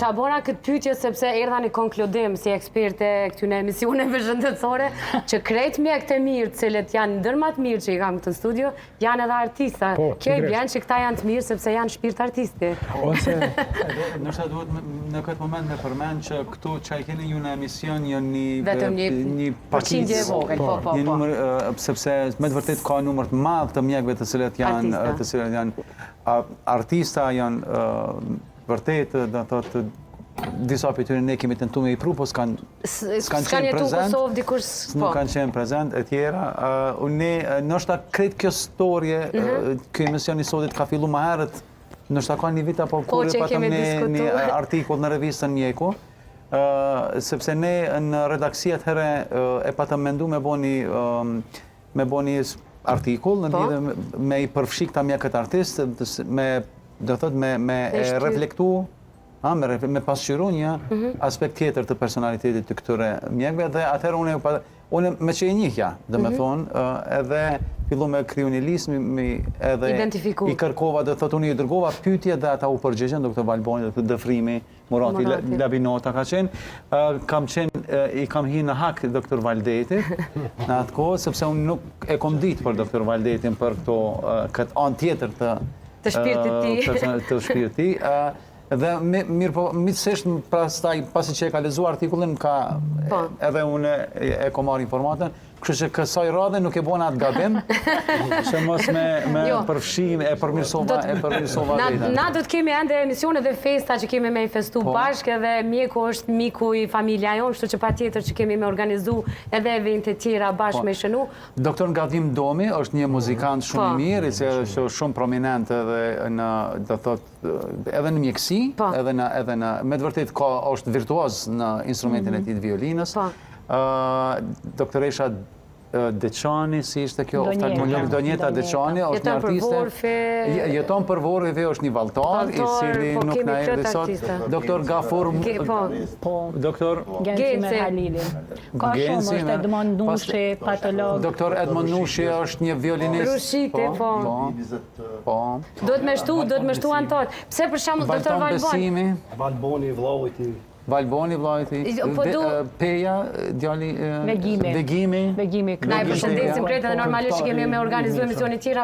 Ta bona këtë pyetje sepse erdha një konkludim si eksperte këtyne emisioneve shëndetësore që krejt mjekët e mirë, cilët janë ndër më të mirë që i kam këtë studio, janë edhe artista. Kjo i bjen që këta janë të mirë sepse janë shpirt artisti. Nështë duhet në këtë moment me përmend që këtu që i keni ju në emision janë vetëm një përqindje e vogël, një numër, sepse me të vërtet ka numër të madh të mjekëve të cilët janë artista, janë vërtet, do thotë, disa për tyre ne kemi tentuar me i pru, po s'kan qenë prezent. Nuk kanë qenë prezent e tjera. Unë nështë krejt kjo storje, kjo emisioni sotit ka fillu më herët, nështë ka një vit apo kur patëm një artikull në revistën Mjeku, sepse ne në redaksiat herë e patëm mendu me bo një artikull, në lidhje me i përfshik ta mjekët artist, do thot me reflektu, me pasqyru një aspekt tjetër të personalitetit të këtyre mjekëve, dhe atëherë unë me që e njihja, dhe me thonë, edhe fillu me kryu një listë, edhe i kërkova, dhe thot unë i dërgova pyetje dhe ata u përgjigjen, doktor Valboni dhe Dëfrimi, Murati Labinota ka qenë, i kam hi në hak doktor Valdetit, në atë kohë, sepse unë nuk e kom ditë për doktor Valdetin për këtë anë tjetër të shpirtit ti. Dhe mirë po, mitësisht pasi që e ka lezu artikullin, edhe unë e ko marrë informatën, kështu që kësaj radhe nuk e bona atë gabim, që mos me përfshim e përmirësova veta. Na do të kemi ende emisione dhe festa që kemi me i festu bashkë, edhe Mjeku është miku i familja jonë, kështu që pa tjetër që kemi me organizu edhe evente tjera bashkë me shënu. Doktor Gadim Domi është një muzikant shumë i mirë, i që është shumë prominent edhe në mjekësi, edhe në, me të vërtet është virtuoz në instrumentin e tij të violinës. Doktoresha Deçani, si ishte kjo oftalmolog, Donjeta Deçani, është një artiste. Jeton për Vorëve, është një valltar, i cili nuk na erdhi sot. Doktor Gafur, doktor Genci Halilin. Ka shumë, është Edmond Nushi, patolog. Doktor Edmond Nushi është një violinist. Rushite, po. Do të me shtu antar. Pse për shembull doktor Valboni? Valboni, vllajti. Valboni, vllajti. Peja, djali... Vegimi. Na e përshëndesim krejt edhe normalisht që kemi me organizu emisione tjera